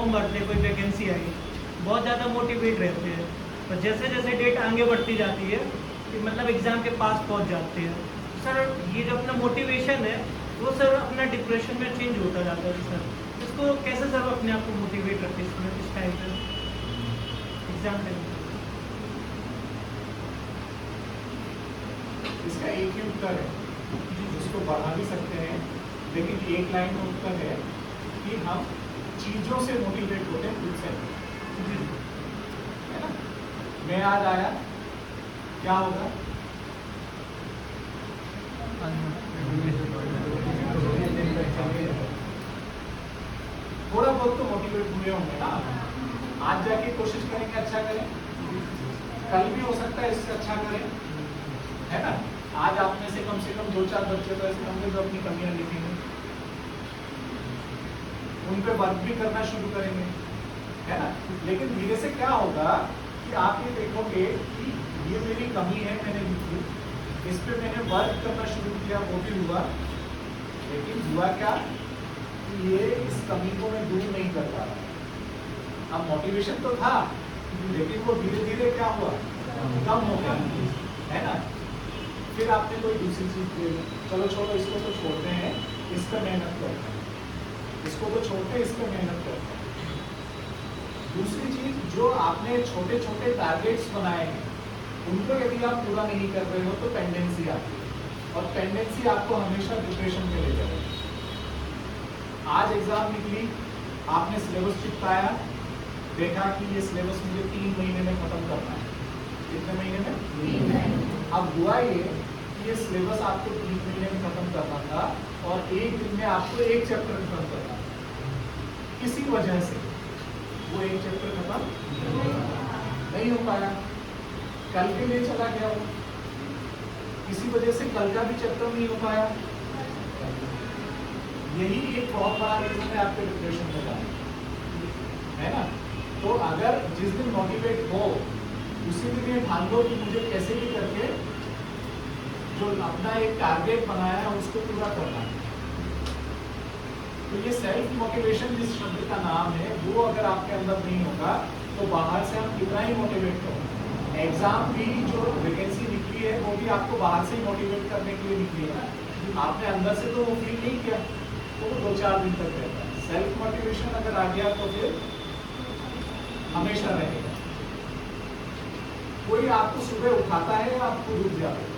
Form भरते हैं, कोई वैकेंसी आई, बहुत ज़्यादा मोटिवेट रहते हैं, पर जैसे जैसे डेट आगे बढ़ती जाती है कि मतलब एग्ज़ाम के पास पहुंच जाते हैं, सर ये जो अपना मोटिवेशन है वो सर अपना डिप्रेशन में चेंज होता जाता है सर। इसको कैसे सर अपने आप को मोटिवेट रखते हैं इस टाइम पे एग्ज़ाम टाइम? इसका एक ही उत्तर है, जिसको बढ़ा भी सकते हैं, लेकिन एक लाइन में उत्तर है कि हम चीजों से मोटिवेट होते हैं, खुद से, है ना। मैं आज आया, क्या होगा? थोड़ा बहुत तो मोटिवेट हुए होंगे ना। आज जाके कोशिश करेंगे अच्छा करें, कल भी हो सकता है इससे अच्छा करें, है ना। आज आप में से कम 2-4 बच्चे तो ऐसे होंगे जो अपनी कमियां लिखेंगे, उन पे वर्क भी करना शुरू करेंगे, है ना। लेकिन धीरे से क्या होगा कि आप ये देखोगे कि ये मेरी कमी है, मैंने लिखी, इस पे मैंने वर्क करना शुरू किया, वो भी हुआ, लेकिन हुआ क्या कि ये इस कमी को मैं दूर नहीं कर पा रहा। अब मोटिवेशन तो था, लेकिन वो धीरे धीरे क्या हुआ, कम हो गया, है ना। फिर आपने कोई दूसरी चीज ले ली, चलो छोड़ो इसको तो छोड़ते हैं, इस पर मेहनत करते हैं, इसको तो छोड़ते हैं, इस पर मेहनत करते हैं। दूसरी चीज, जो आपने छोटे छोटे टारगेट्स बनाए हैं, उनको यदि आप पूरा नहीं कर रहे हो तो पेंडेंसी आती है, और पेंडेंसी आपको हमेशा डिप्रेशन में ले जाएगी। आज एग्जाम निकली, आपने सिलेबस चिपकाया, देखा कि ये सिलेबस मुझे 3 महीने में खत्म करना है। कितने महीने में? 3 महीने। अब हुआ ये कि ये सिलेबस आपको 3 महीने में खत्म करना था, और एक दिन में आपको एक चैप्टर खत्म करना था। किसी वजह से वो एक चैप्टर खत्म नहीं हो पाया, कल के लिए चला गया, वो किसी वजह से कल का भी चैप्टर नहीं हो पाया। यही एक बहुत बड़ा रीजन है आपके डिप्रेशन में जाने, है ना। तो अगर जिस दिन मोटिवेट हो, उसी दिन ये ठान लो कि मुझे कैसे भी करके जो अपना एक टारगेट बनाया है उसको पूरा करना है। तो ये सेल्फ मोटिवेशन जिस शब्द का नाम है, वो अगर आपके अंदर नहीं होगा तो बाहर से हम कितना ही मोटिवेट हो। एग्जाम भी जो वैकेंसी निकली है वो भी आपको बाहर से ही मोटिवेट करने के लिए निकली है ना, आपने अंदर से तो वो फील नहीं किया, तो वो 2-4 दिन तक रहता है। सेल्फ मोटिवेशन अगर आ गया तो फिर हमेशा रहेगा। कोई आपको सुबह उठाता है, आपको रुक जाता है,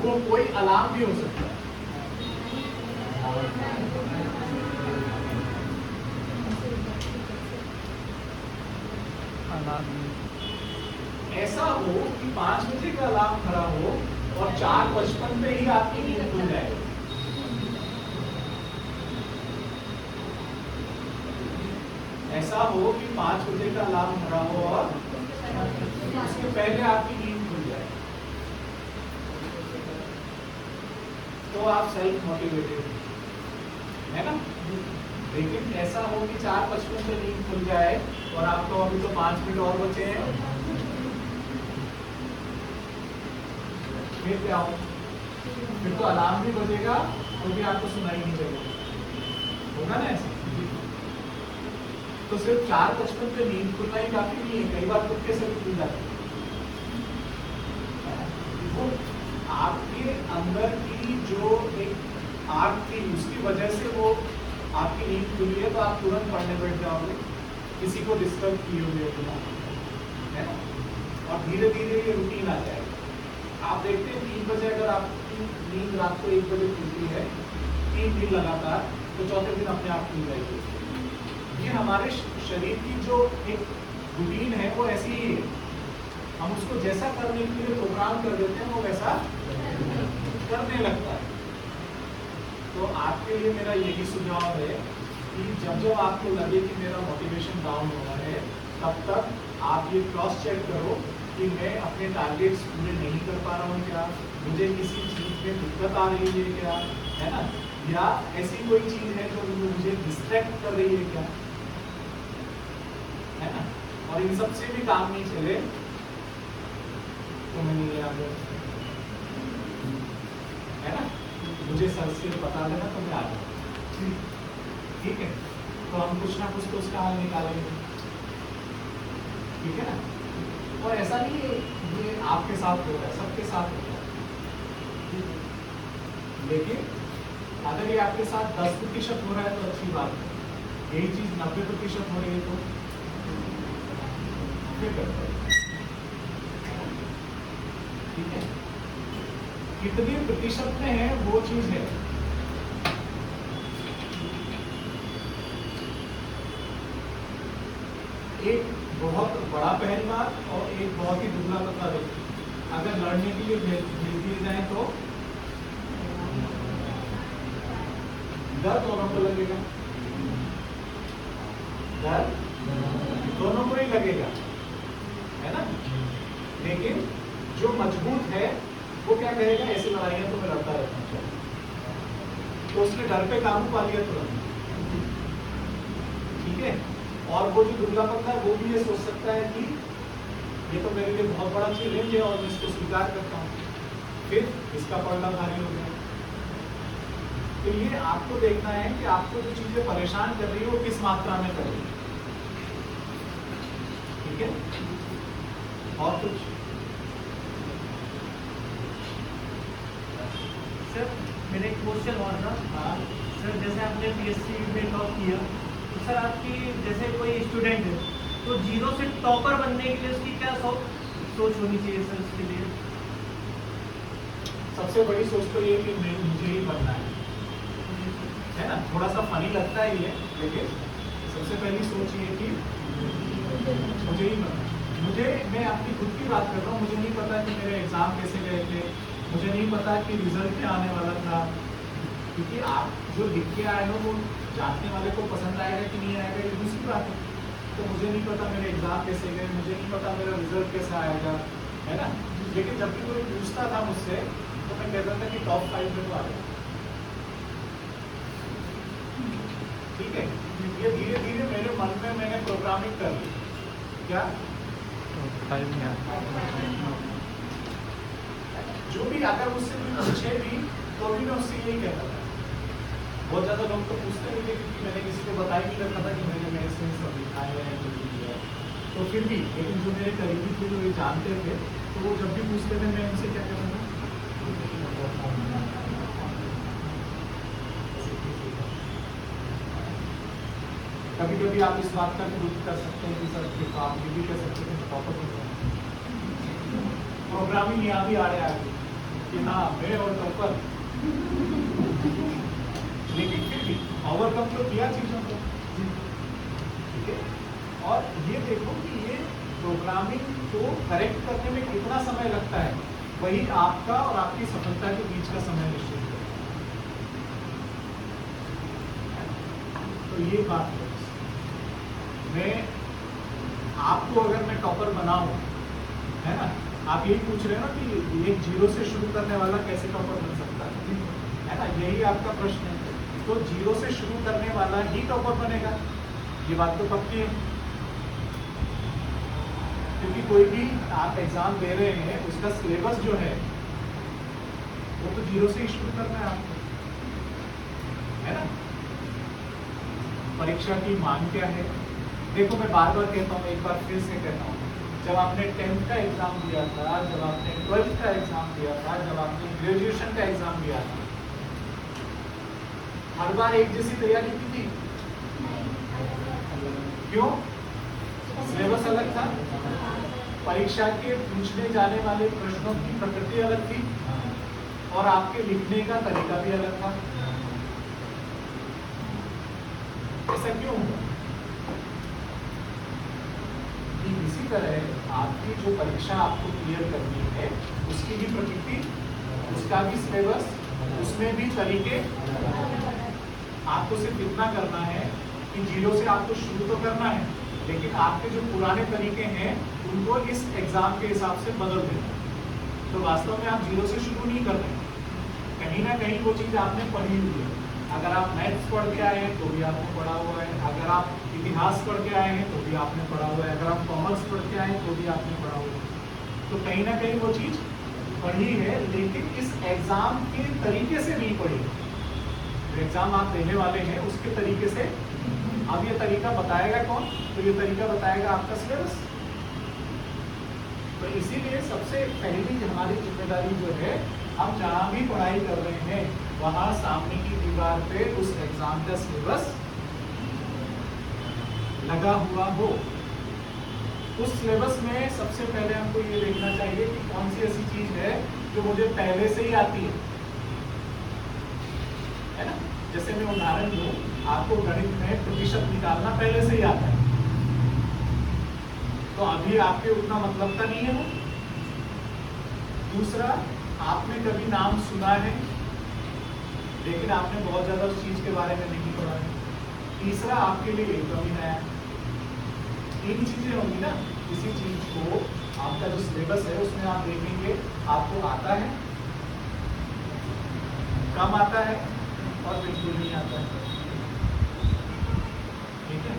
वो कोई अलार्म भी हो सकता है। ऐसा हो कि 5 बजे का अलार्म खड़ा हो और 4:55 पे ही आपकी नींद खुल जाए। ऐसा हो कि 5 बजे का अलार्म खड़ा हो और उसके पहले आपकी नींद खुल जाए, तो आप सेल्फ मोटिवेटेड है ना। लेकिन ऐसा हो कि 4:55 पे नींद खुल जाए और आपको अभी तो 5 मिनट और बचे हैं, फिर क्या हो? फिर तो अलार्म भी बजेगा तो भी आपको सुनाई नहीं देगा, होगा ना ऐसा। तो सिर्फ 4:55 पे नींद खुलना ही काफी नहीं है, कई बार खुद के से खुल जाती है। वो आपके अंदर की जो एक आग थी उसकी वजह से वो आपकी नींद खुली है, तो आप तुरंत पढ़ने बैठ जाओगे, किसी को डिस्टर्ब किए हुए बिना, है ना। और धीरे धीरे ये रूटीन आ जाएगा। आप देखते हैं 3 बजे अगर आपकी नींद रात को 1 बजे खुलती है 3 दिन लगातार, तो चौथे दिन अपने आप खुल जाएगी। ये हमारे शरीर की जो एक रूटीन है वो ऐसी ही है, हम उसको जैसा करने के लिए प्रोग्राम कर देते हैं वो वैसा करने लगता है। तो आपके लिए मेरा यही सुझाव है कि जब जब आपको लगे कि मेरा मोटिवेशन डाउन हो रहा है, तब तक आप ये क्रॉस चेक करो कि मैं अपने टारगेट्स पूरे नहीं कर पा रहा हूँ क्या, मुझे किसी चीज़ में दिक्कत आ रही है क्या, है ना, या ऐसी कोई चीज़ है जो मुझे डिस्ट्रैक्ट कर रही है क्या, है ना। और इन सब से भी काम नहीं चले तो मैं नहीं याद है ना, मुझे सर से बता देना तो मैं आ जाऊँ। ठीक है, तो हम कुछ ना कुछ तो उसका हल निकालेंगे, ठीक है ना। और ऐसा नहीं है ये आपके साथ हो रहा है, सबके साथ हो रहा है, लेकिन अगर ये आपके साथ 10% हो रहा है तो अच्छी बात है, यही चीज 90% हो रही है तो फिर करते हैं, ठीक है। कितने प्रतिशत में है वो चीज है, एक बहुत बड़ा पहलवान और एक बहुत ही दुबला पतला व्यक्ति अगर लड़ने के लिए भेज दिए जाए तो डर दोनों को लगेगा, डर दोनों को ही लगेगा, है ना। लेकिन जो मजबूत है वो क्या कहेगा, ऐसी लड़ाइयां तो मैं लड़ता रहना चाहिए, तो उसने डर पे काबू पा लिया तुरंत, ठीक है। और वो जो दुबला पतला है वो भी ये सोच सकता है कि ये तो मेरे लिए बहुत बड़ा चैलेंज है और मैं इसको स्वीकार करता हूँ, फिर इसका पलड़ा भारी हो गया। तो ये आपको देखना है कि आपको जो चीजें परेशान कर रही है वो किस मात्रा में कर रही है, ठीक है। और कुछ सर मेरा एक क्वेश्चन और था। हाँ सर जैसे आपने पीएससी में टॉप किया, तो सर आपकी जैसे कोई स्टूडेंट है तो जीरो से टॉपर बनने के लिए उसकी क्या सोच होनी चाहिए सर उसके लिए? सबसे बड़ी सोच तो ये कि मुझे ही बनना है ना। थोड़ा सा फनी लगता है ये, लेकिन सबसे पहली सोच ये कि मुझे ही बनना है। मुझे, मैं अपनी खुद की बात कर रहा हूँ, मुझे नहीं पता कि मेरे एग्जाम कैसे गए थे, मुझे नहीं पता कि रिजल्ट क्या आने वाला था, क्योंकि आप जो लिख के आए हो वो जानने वाले को पसंद आएगा कि नहीं आएगा ये दूसरी बात है। तो मुझे नहीं पता मेरे एग्जाम कैसे गए, मुझे नहीं पता मेरा रिजल्ट कैसा आएगा, है ना। लेकिन जब भी कोई पूछता था मुझसे तो मैं कहता था कि टॉप 5 में तो आ गया, ठीक है। ये धीरे धीरे मेरे मन में मैंने प्रोग्रामिंग कर ली, क्या जो भी अगर मुझसे कोई पूछे भी तो भी मैं उससे यही कहता था। बहुत ज़्यादा लोग तो पूछते नहीं थे क्योंकि मैंने किसी को बताया नहीं रखा था कि मैंने मेरे से सब लिखा है या जो भी किया है, तो फिर भी लेकिन जो मेरे करीबी थे जो ये जानते थे तो वो जब भी पूछते थे मैं उनसे क्या कहता था, कभी कभी आप इस बात का विरोध कर सकते हैं कि सर तो आप ये भी कह सकते हैं टॉपर प्रोग्रामिंग यहाँ भी आड़े आ गई कि हाँ मैं और टॉपर, लेकिन फिर भी ओवरकम तो किया चीजों को, ठीक है। और ये देखो कि ये प्रोग्रामिंग को करेक्ट करने में कितना समय लगता है, वही आपका और आपकी सफलता के बीच का समय निश्चित है। तो ये बात है, मैं आपको अगर मैं टॉपर बनाऊं, है ना, आप यही पूछ रहे हो ना कि एक जीरो से शुरू करने वाला कैसे टॉपर बन सकता है ना, यही आपका प्रश्न है। तो जीरो से शुरू करने वाला ही टॉपर बनेगा, ये बात तो पक्की है, क्योंकि कोई भी आप एग्जाम दे रहे हैं उसका सिलेबस जो है वो तो जीरो से ही शुरू करना है आपको, है ना। परीक्षा की मांग क्या है, देखो मैं बार बार कहता हूँ, एक बार फिर से कहता हूँ, जब आपने 10th का एग्जाम दिया था, जब आपने 12th का एग्जाम दिया था, जब आपने ग्रेजुएशन का एग्जाम दिया था, हर बार एक जैसी तैयारी की थी? क्यों? सिलेबस अलग था, परीक्षा के पूछने जाने वाले प्रश्नों की प्रकृति अलग थी और आपके लिखने का तरीका भी अलग था। ऐसा क्यों हुआ? इसी तरह आपकी जो परीक्षा आपको क्लियर करनी है उसकी भी प्रकृति, उसका भी सिलेबस, उसमें भी तरीके, आपको सिर्फ इतना करना है कि जीरो से आपको शुरू तो करना है, लेकिन आपके जो पुराने तरीके हैं उनको इस एग्जाम के हिसाब से बदल देना। तो वास्तव में आप जीरो से शुरू नहीं कर रहे, कहीं ना कहीं वो चीज़ आपने पढ़ी हुई है। अगर आप मैथ्स पढ़ के आए हैं तो भी आपने पढ़ा हुआ है, अगर आप इतिहास पढ़ के आए हैं तो भी आपने पढ़ा हुआ है, अगर आप कॉमर्स पढ़ के आए हैं तो भी आपने पढ़ा हुआ है। तो कहीं ना कहीं वो चीज़ पढ़ी है, लेकिन इस एग्जाम के तरीके से नहीं पढ़ी, जो एग्जाम आप देने वाले हैं उसके तरीके से। अब ये तरीका बताएगा कौन? तो ये तरीका बताएगा आपका सिलेबस। तो इसीलिए सबसे पहली हमारी जिम्मेदारी जो है, हम जहाँ भी पढ़ाई कर रहे हैं वहाँ सामने की दीवार पे उस एग्जाम का सिलेबस लगा हुआ हो। उस सिलेबस में सबसे पहले हमको ये देखना चाहिए कि कौन सी ऐसी चीज है जो मुझे पहले से ही आती है ना। जैसे मैं उदाहरण दूं, आपको गणित में प्रतिशत निकालना पहले से ही आता है, तो अभी आपके उतना मतलब का नहीं है वो। दूसरा, आपने कभी नाम सुना है लेकिन आपने बहुत ज्यादा उस चीज के बारे में नहीं पढ़ा है। तीसरा, आपके लिए एकदम ही नया है। तीन चीजें होंगी ना किसी चीज को। आपका जो सिलेबस है उसमें आप देखेंगे आपको आता है, कम आता है और बिल्कुल नहीं आता है। ठीक है,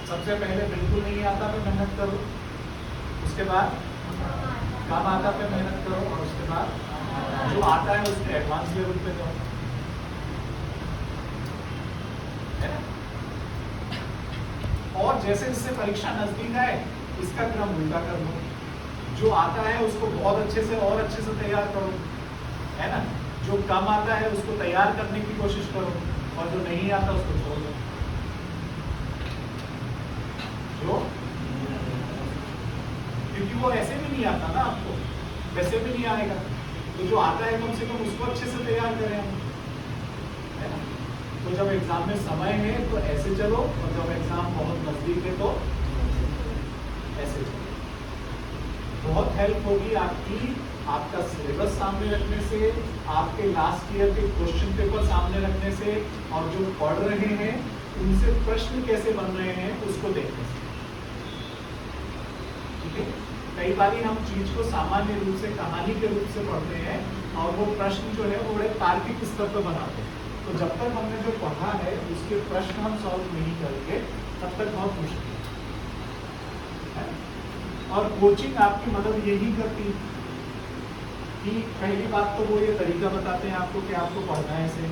सबसे पहले बिल्कुल नहीं आता पे मेहनत करो, उसके बाद कम आता पे मेहनत करो, और उसके बाद जो आता है उसके एडवांस लेवल पे जाओ, है ना। और जैसे जैसे परीक्षा नजदीक आए इसका क्रम उल्टा कर लो। जो आता है उसको बहुत अच्छे से और अच्छे से तैयार करो, है ना। जो कम आता है उसको तैयार करने की कोशिश करो, और जो नहीं आता उसको छोड़ दो। जो क्योंकि वो ऐसे भी नहीं आता ना, आपको वैसे भी नहीं आएगा, तो जो आता है कम से कम उसको अच्छे से तैयार करें हम, है ना। तो जब एग्जाम में समय है तो ऐसे चलो, और जब एग्जाम बहुत नजदीक है तो ऐसे चलो। बहुत हेल्प होगी आपकी, आपका सिलेबस सामने रखने से, आपके लास्ट ईयर के क्वेश्चन पेपर सामने रखने से, और जो पढ़ रहे हैं उनसे प्रश्न कैसे बन रहे हैं उसको देखने से। ठीक है, कई बार हम चीज को सामान्य रूप से कहानी के रूप से पढ़ते हैं और वो प्रश्न जो है वो बड़े तार्किक स्तर पर बनाते हैं। तो जब तक हमने जो पढ़ा है उसके प्रश्न हम सॉल्व नहीं करेंगे तब तक बहुत मुश्किल है। और कोचिंग आपकी मदद यही करती है कि पहली बात तो वो ये तरीका बताते हैं आपको कि आपको पढ़ना है इसे।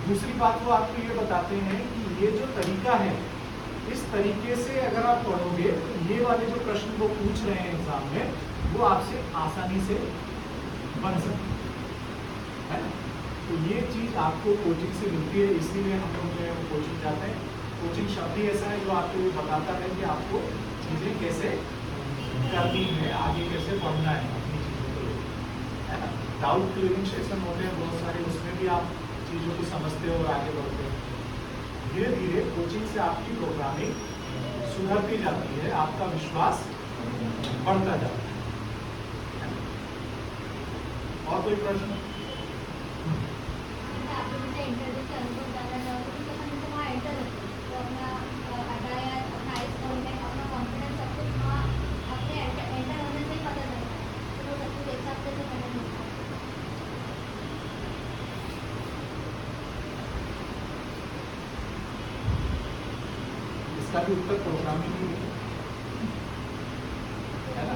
दूसरी बात वो आपको ये बताते हैं कि ये जो तरीका है, इस तरीके से अगर आप पढ़ोगे तो ये वाले जो प्रश्न वो पूछ रहे हैं एग्जाम में वो आपसे आसानी से बन सकते है ना। तो ये चीज आपको कोचिंग से मिलती है, इसीलिए हम लोग जो है वो कोचिंग जाते हैं। कोचिंग शब्द ही ऐसा है जो आपको ये बताता है कि आपको चीजें कैसे करनी है, आगे कैसे पढ़ना है अपनी चीजों को, है ना। डाउट क्लियरिंग सेशन होते हैं बहुत सारे, उसमें भी आप चीजों को समझते हो और आगे बढ़ते हो। धीरे धीरे कोचिंग से आपकी प्रोग्रामिंग सुधरती जाती है, आपका विश्वास बढ़ता जाता है। और कोई प्रश्न? इसका भी उत्तर प्रोग्रामिंग ही है ना।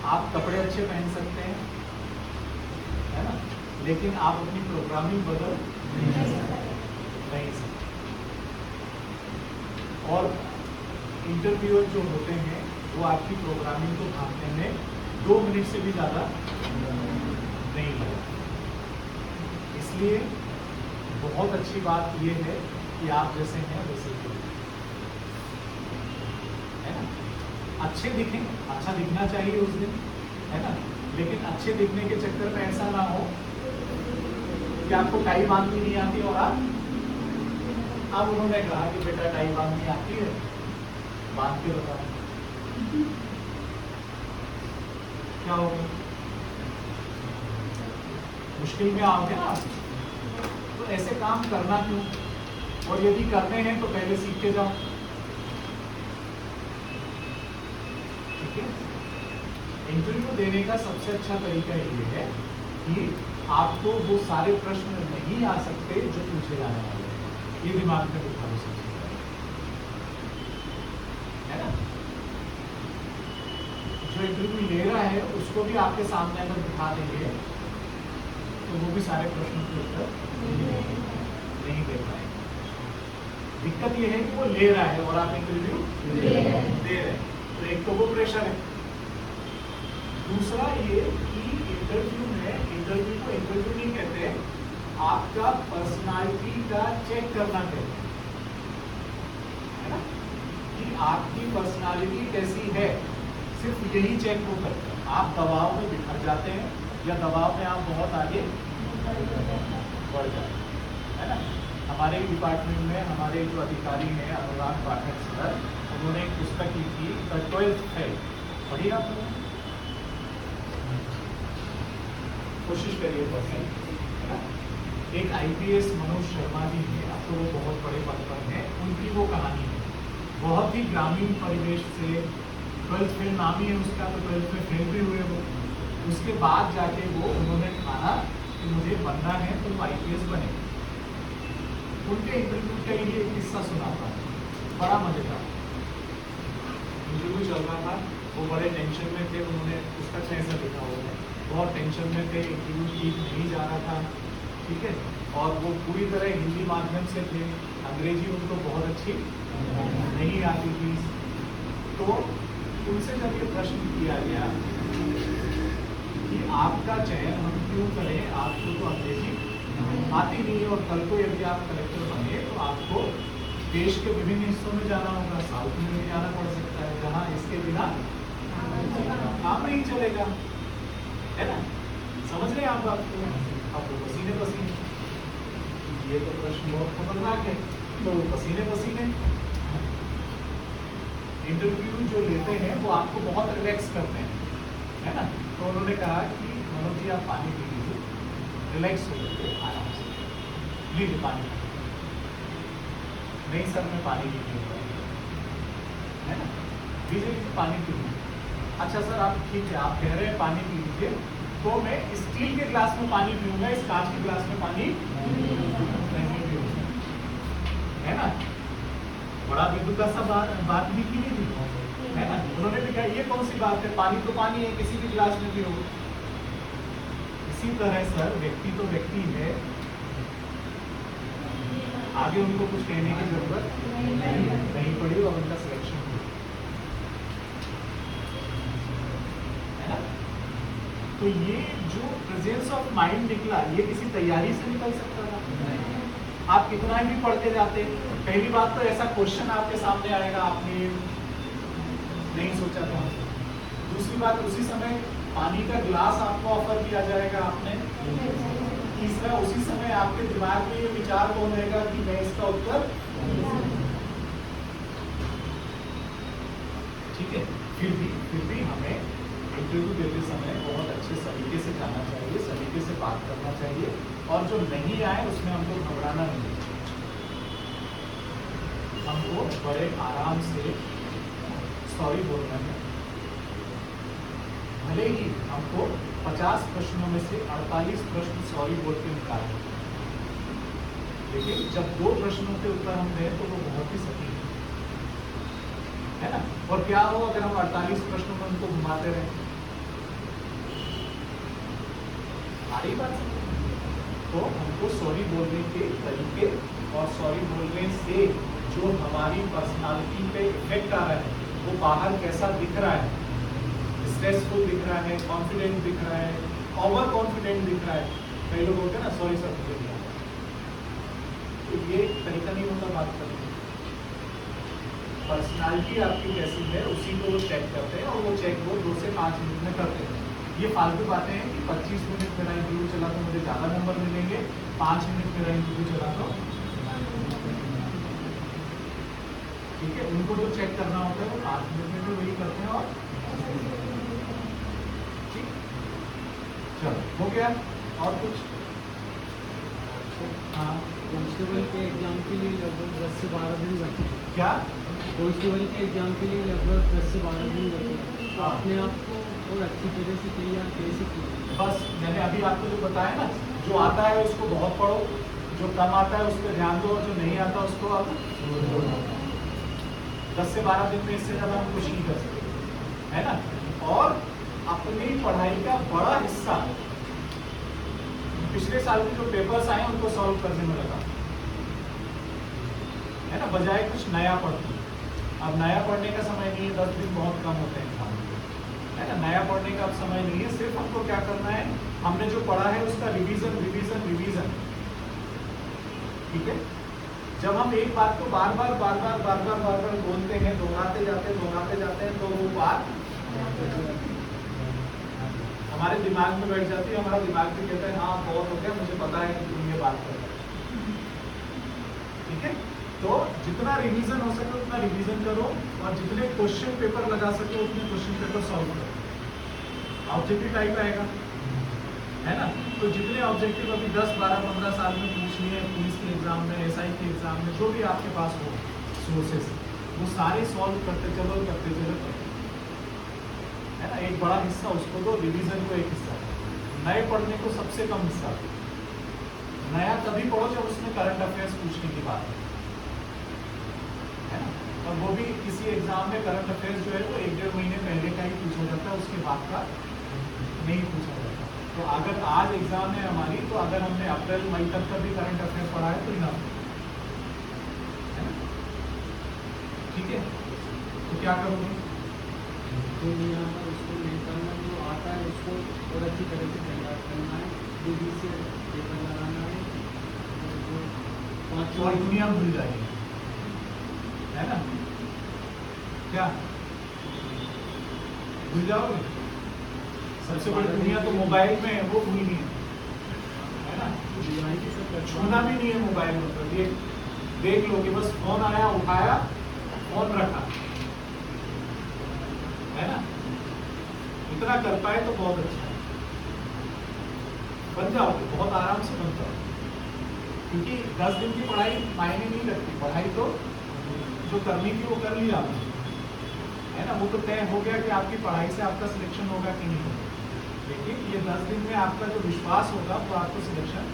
आप कपड़े अच्छे पहन सकते हैं, है ना, लेकिन आप अपनी प्रोग्रामिंग बदल नहीं सकते। और इंटरव्यूअर जो होते हैं वो आपकी प्रोग्रामिंग को भांपने में 2 मिनट से भी ज़्यादा नहीं लगता। इसलिए बहुत अच्छी बात ये है कि आप जैसे हैं वैसे ही, है ना। अच्छे दिखें, अच्छा दिखना चाहिए उस दिन, है ना, लेकिन अच्छे दिखने के चक्कर में ऐसा ना हो कि आपको टाई बांधनी नहीं आती और अब उन्होंने कहा कि बेटा टाई बांधनी आती है, बांध के बताओ क्या होगा, मुश्किल में आओगे ना आप। तो ऐसे काम करना क्यों, और यदि करते हैं तो पहले सीख के जाओ। ठीक है, इंटरव्यू देने का सबसे अच्छा तरीका ये है कि आपको वो सारे प्रश्न नहीं आ सकते जो पूछे जाने वाले हैं, ये दिमाग में बिठा लो सबसे पहले, है ना। जो इंटरव्यू ले रहा है उसको भी आपके सामने अगर बिठा देंगे तो वो भी सारे प्रश्नों के उत्तर नहीं दे पाएंगे। दिक्कत ये है कि वो ले रहा है और आप इंटरव्यू दे रहे हैं, तो एक तो वो प्रेशर है। दूसरा ये कि इंटरव्यू को इंटरव्यू नहीं कहते, आपका पर्सनालिटी का चेक करना कहते हैं, है ना, कि आपकी पर्सनालिटी कैसी है, सिर्फ यही चेक वो करते हैं। आप दबाव में बिखर जाते हैं या दबाव में आप बहुत आगे बढ़ जाते हैं, है ना। हमारे डिपार्टमेंट में हमारे जो अधिकारी हैं अनुराग पाठक सर, उन्होंने एक पुस्तक लिखी द 12th फेल, पढ़ी आप लोगों ने? कोशिश करिए पढ़ने, है ना। एक IPS मनोज शर्मा जी हैं, अब तो वो बहुत बड़े पद पर हैं, उनकी वो कहानी है। बहुत ही ग्रामीण परिवेश से 12th फेल नाम ही है उसका, तो 12th में फेल भी हुए वो। उसके बाद जाके वो उन्होंने ठाना कि मुझे बनना है तो वो IPS बने। उनके इंटरव्यू के लिए एक किस्सा सुनाता हूँ, बड़ा मजेदार। इंटरव्यू चल रहा था, वो बड़े टेंशन में थे, उन्होंने पुस्तक में ऐसा लिखा हुआ है, बहुत टेंशन में थे, इंटरव्यू ठीक नहीं जा रहा था, ठीक है, और वो पूरी तरह हिंदी माध्यम से थे, अंग्रेजी उनको बहुत अच्छी नहीं आती थी। तो उनसे जब ये प्रश्न किया गया कि आपका चयन हम क्यों करें, आपको तो अंग्रेजी आती नहीं है और कल को यदि आप कलेक्टर बने तो आपको देश के विभिन्न हिस्सों में जाना होगा, साउथ में भी जाना पड़ सकता है, जहाँ इसके बिना काम नहीं चलेगा, है ना। समझ रहे हैं आप बात को? आपको पसीने पसीने, ये तो प्रश्न बहुत खतरनाक है, तो पसीने पसीने। इंटरव्यू जो लेते हैं वो आपको बहुत रिलैक्स करते हैं, है ना। तो उन्होंने कहा कि मनोज जी आप पानी पी लीजिए, रिलैक्स हो जाइए, आराम से लीजिए पानी। नहीं सर मैं पानी नहीं पीऊँगा, है ना, लीजिए पानी पी लीजिए। अच्छा सर आप ठीक है, आप कह रहे हैं पानी पी लीजिए, तो मैं स्टील के ग्लास में पानी पीऊँगा, इस कांच के ग्लास में पानी नहीं पीऊँगा, है ना। बड़ा बेतुका सा बात भी की नहीं थी, है ना। उन्होंने भी कहा ये कौन सी बात है, पानी तो पानी है, किसी भी ग्लास में पियो। इसी तरह सर व्यक्ति तो व्यक्ति है, आगे उनको कुछ कहने की जरूरत नहीं पड़ी और उनका सिलेक्शन हुआ, है ना। तो ये जो प्रेजेंस ऑफ माइंड निकला, ये किसी तैयारी से निकल सकता था? आप कितना भी पढ़ते जाते, पहली बात तो ऐसा क्वेश्चन आपके सामने आएगा, आपने नहीं सोचा था। दूसरी बात, उसी समय पानी का ग्लास आपको ऑफर किया जाएगा, आपने। तीसरा, उसी समय आपके दिमाग में ये विचार कौन रहेगा कि मैं इसका उत्तर, ठीक है। फिर भी हमें इंटरव्यू देते समय बहुत अच्छे सलीके से जाना चाहिए, सलीके से बात करना चाहिए, और जो नहीं आए उसमें हमको घबराना नहीं चाहिए। हमको बड़े आराम से सॉरी बोलना है। भले ही हमको 50 प्रश्नों में से 48 प्रश्न सॉरी बोल के निकालने, लेकिन जब 2 प्रश्नों के उत्तर हम दें तो वो बहुत ही सटीक है ना। और क्या हो अगर हम 48 प्रश्नों में उनको घुमाते रहे, सारी बात। तो हमको सॉरी बोलने के तरीके और सॉरी बोलने से जो हमारी पर्सनालिटी पे इफेक्ट आ रहा है, वो बाहर कैसा दिख रहा है, स्ट्रेसफुल दिख रहा है, कॉन्फिडेंट दिख रहा है, ओवर कॉन्फिडेंट दिख रहा है। कई लोग होते हैं ना सॉरी सर मुझे दिया, तो ये तरीका नहीं होता बात करने। पर्सनालिटी आपकी कैसी है उसी को वो चेक करते हैं, और वो चेक वो 2 से 5 मिनट में करते हैं। ये फालतू बातें हैं कि 25 मिनट मेरा इंटरव्यू चला तो मुझे ज़्यादा नंबर मिलेंगे, 5 मिनट मेरा इंटरव्यू चला तो, ठीक है। उनको जो चेक करना होता है वो 5 मिनट में तो वही करते हैं, और ठीक। चलो हो गया, और कुछ? हाँ, कांस्टेबल के एग्जाम के लिए लगभग 10 से 12 दिन लगते हैं। क्या? कांस्टेबल के एग्जाम के लिए लगभग 10 से 12 दिन लगते हैं। तो हाँ। अपने आप को और अच्छी तरह से तैयार कैसे किया? बस मैंने अभी आपको जो बताया ना, जो आता है उसको बहुत पढ़ो, जो कम आता है उस पर ध्यान दो, और जो नहीं आता उसको अब 10 से 12 दिन में इससे ज़्यादा हम कुछ नहीं कर सकते, है ना। और अपनी पढ़ाई का बड़ा हिस्सा पिछले साल के जो पेपर्स आए उनको सॉल्व करने में लगा, है ना, बजाय कुछ नया पढ़ती। अब नया पढ़ने का समय नहीं है, 10 दिन बहुत कम होते हैं एग्जाम में, है ना, नया पढ़ने का अब समय नहीं है। सिर्फ हमको क्या करना है, हमने जो पढ़ा है उसका रिवीजन रिवीजन रिवीजन, ठीक है। जब हम एक बात को बार बार बोलते हैं, दोहराते जाते हैं, तो वो बात हमारे दिमाग में बैठ जाती है। हमारा दिमाग भी कहता है हाँ बहुत हो गया, मुझे पता है कि तुम ये बात कर रहे हो, ठीक है। तो जितना रिवीजन हो सके उतना रिवीजन करो, और जितने क्वेश्चन पेपर लगा सके उतने क्वेश्चन पेपर सॉल्व करो। ऑब्जेक्टिव टाइप आएगा, है ना, तो जितने ऑब्जेक्टिव अभी 10, 12, 15 साल में पूछ लिए पुलिस के एग्जाम में, SI के एग्जाम में, जो भी आपके पास हो सोर्सेस, वो सारे सॉल्व करते चलो, है ना। एक बड़ा हिस्सा उसको दो, रिवीजन को एक हिस्सा, नए पढ़ने को सबसे कम हिस्सा। नया तभी पढ़ो जब उसमें करंट अफेयर्स पूछने की बात है ना, और वो भी किसी एग्जाम में करंट अफेयर्स जो है वो 1-1.5 महीने पहले का ही पूछा जाता है, उसके बाद का नहीं पूछा जाता। तो अगर आज एग्जाम है हमारी, तो अगर हमने अप्रैल मई तक का भी करंट अफेयर पढ़ा है तो इनफ है ना, ठीक है। तो क्या करोगे, तो यहाँ पर उसको निकालना जो आता है उसको और अच्छी तरह से तैयार करना है, दीदी से पेपर लगाना है, और जो 5 और दुनिया भूल जाएगी, है ना, क्या भूल जाओगे। सबसे बड़ी दुनिया तो मोबाइल में है, वो भूल नहीं है ना, छूना भी नहीं है मोबाइल में। तो ये देख लो कि बस फोन आया, उठाया, फोन रखा, है ना, इतना कर पाए तो बहुत अच्छा है। बन जाओगे, बहुत आराम से बन जाओगे, क्योंकि 10 दिन की पढ़ाई मायने नहीं रखती। पढ़ाई तो जो करनी थी वो कर लिया आपने, है ना, वो तो तय हो गया कि आपकी पढ़ाई से आपका सिलेक्शन होगा कि नहीं होगा। लेकिन ये 10 दिन में आपका जो विश्वास होगा वो आपको सिलेक्शन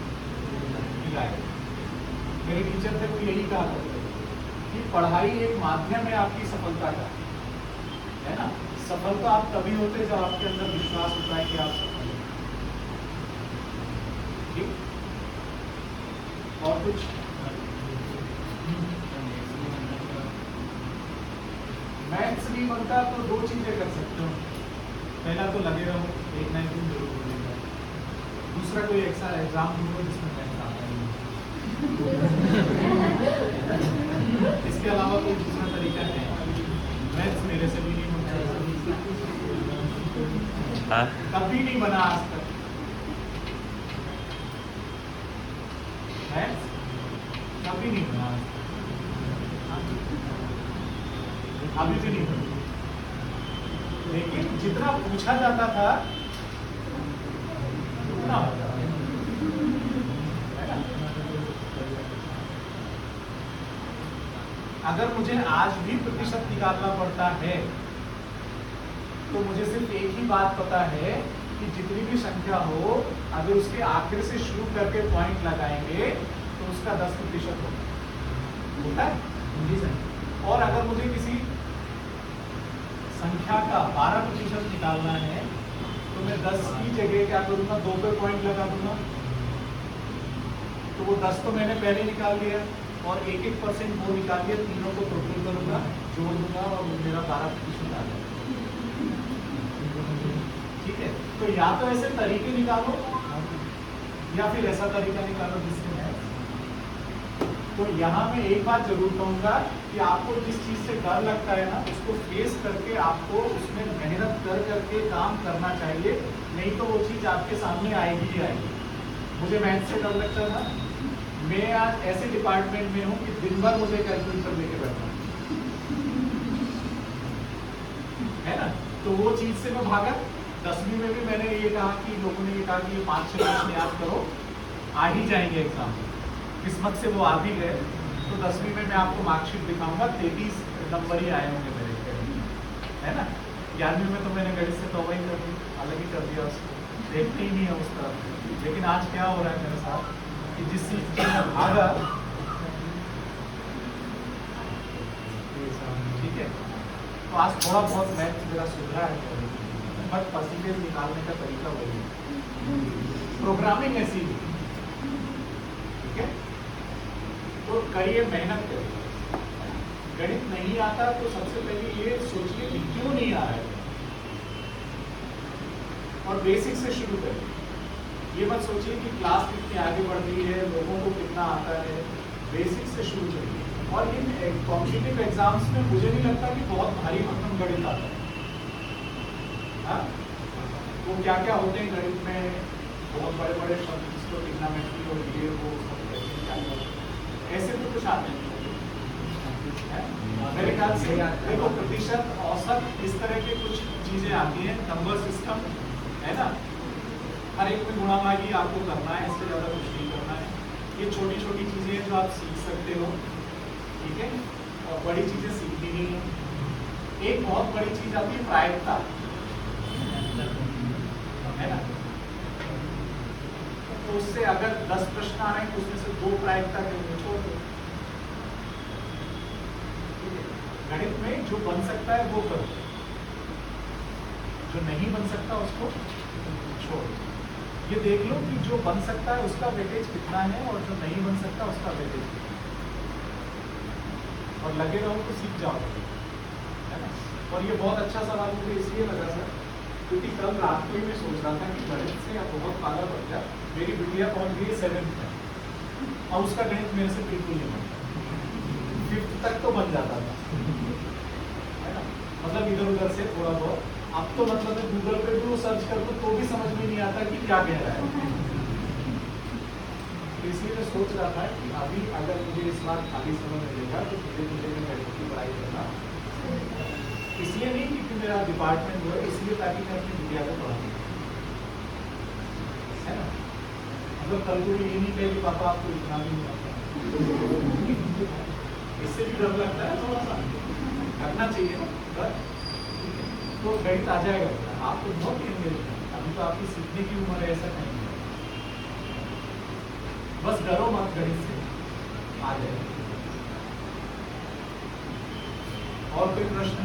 दिलाएगा। मेरे टीचर थे, वो यही कहा करते कि पढ़ाई एक माध्यम है आपकी सफलता का, है ना। सफलता आप तभी होते जब आपके अंदर विश्वास होता है कि आप सफल हैं, ठीक। और कुछ मैथ्स नहीं बनता तो 2 चीजें कर सकते हो। पहला तो लगे रहो, एक ना एक दिन जरूर बोलेगा। दूसरा कोई ऐसा एग्जाम ढूंढो जिसमें मैथ्स आता ही नहीं। इसके अलावा कोई दूसरा तरीका है, मैथ्स मेरे से भी नहीं बनता, कभी नहीं बना आज तक मैथ्स, कभी नहीं बना, अभी भी नहीं बना। लेकिन जितना पूछा जाता था उतना होता है ना। अगर मुझे आज भी प्रतिशत निकालना पड़ता है तो मुझे सिर्फ एक ही बात पता है कि जितनी भी संख्या हो, अगर उसके आखिर से शुरू करके पॉइंट लगाएंगे तो उसका 10% होता है। और अगर मुझे किसी संख्या का 12% निकालना है तो मैं 10 की जगह क्या करूँगा, 2 पे पॉइंट लगा दूंगा। तो वो 10 तो मैंने पहले निकाल लिया और 1-1% वो निकाल लिया, तीनों को टोटल करूँगा, जोड़ दूंगा और मेरा 12% आ जाएगा, ठीक है। तो या तो ऐसे तरीके निकालो या फिर ऐसा तरीका निकालो जिससे है। तो यहाँ मैं एक बात जरूर कहूँगा कि आपको जिस चीज़ से डर लगता है ना, उसको फेस करके आपको उसमें मेहनत कर करके काम करना चाहिए, नहीं तो वो चीज़ आपके सामने आएगी ही आएगी। मुझे मैथ्स से डर लगता था, मैं आज ऐसे डिपार्टमेंट में हूँ कि दिन भर मुझे कैलकुलेटर लेके बैठना है ना। तो वो चीज़ से मैं भागा। 10वीं में भी मैंने ये कहा कि लोगों ने ये कहा कि ये 5-6 प्रश्न याद करो, आ ही जाएंगे एग्जाम में। किस्मत से वो आ भी गए। तो 10वीं में मैं आपको मार्कशीट दिखाऊंगा, 33 नंबर ही आए होंगे मेरे, है ना। 11वीं में तो मैंने गणित से तौबा ही कर दी, अलग ही कर दिया उसको, देखते ही नहीं है उस तरफ। लेकिन आज क्या हो रहा है मेरे साथ कि जिस चीज़ में भागा, ठीक है, तो आज थोड़ा बहुत मैथ्स मेरा सुधरा है, बट परसेंटेज निकालने का तरीका वही है। प्रोग्रामिंग ऐसी ठीक है, तो करिए, मेहनत करिए। गणित नहीं आता तो सबसे पहले ये सोचिए कि क्यों नहीं आ रहा है, और बेसिक से शुरू करिए। ये मत सोचिए कि क्लास कितनी आगे बढ़ गई है, लोगों को कितना आता है, बेसिक से शुरू करिए। और इन कॉम्पिटिटिव एग्जाम्स में मुझे नहीं लगता कि बहुत भारी भरकम गणित आता है। हाँ? तो क्या क्या होते हैं गणित में, बहुत बड़े बड़े शब्द जिसको ट्रिग्नोमेट्री और ये वो सब ऐसे तो कुछ आते हैं मेरे ख्याल से। देखो, प्रतिशत, औसत, इस तरह के कुछ चीजें आती हैं, नंबर सिस्टम है ना, हर एक में गुणा भागी आपको करना है, इससे ज्यादा कुछ नहीं करना है। ये छोटी छोटी चीजें हैं जो आप सीख सकते हो, ठीक है, और बड़ी चीजें सीखनी नहीं है। एक बहुत बड़ी चीज आती है प्रायिकता, है ना, तो उससे अगर 10 प्रश्न आ रहे हैं तो उसमें से 2 प्रायिकता के होंगे, छोड़ दो। गणित में जो बन सकता है वो करो, जो नहीं बन सकता उसको छोड़ो। ये देख लो कि जो बन सकता है उसका वेटेज कितना है और जो नहीं बन सकता उसका वेटेज कितना है, और लगे रहो तो सीख जाओ, है ना। और ये बहुत अच्छा सवाल मुझे इसलिए लगा सर, क्योंकि कल रात को ही मैं सोच रहा था कि गणित से अब बहुत पाला पड़ गया, मेरी बिटिया पहुंच गई 7th में और उसका गणित मेरे से बिल्कुल नहीं बनता। 5th तक तो बन जाता था, है ना, मतलब इधर उधर से थोड़ा बहुत। अब तो मतलब मैं गूगल पे भी वो सर्च कर लूँ तो भी समझ में नहीं आता कि क्या कह रहा है। तो इसलिए मैं सोच रहा था कि अभी अगर मुझे इस बार खाली समय मिलेगा तो धीरे धीरे मैं गणित की पढ़ाई करना, इसलिए नहीं क्योंकि मेरा डिपार्टमेंट हुआ, इसलिए ताकि मैं अपनी बिटिया को पढ़ा सकूं, है ना। मतलब कल को ये नहीं कहे कि पापा आपको इतना भी नहीं आता, इससे भी डर लगता है थोड़ा सा, करना चाहिए ना डर, तो गणित आ जाएगा। आप तो बहुत एंगेज हैं, अभी तो आपकी सीखने की उम्र है, ऐसा नहीं है, बस डरो मत, गणित से आ जाएगा। और कोई प्रश्न?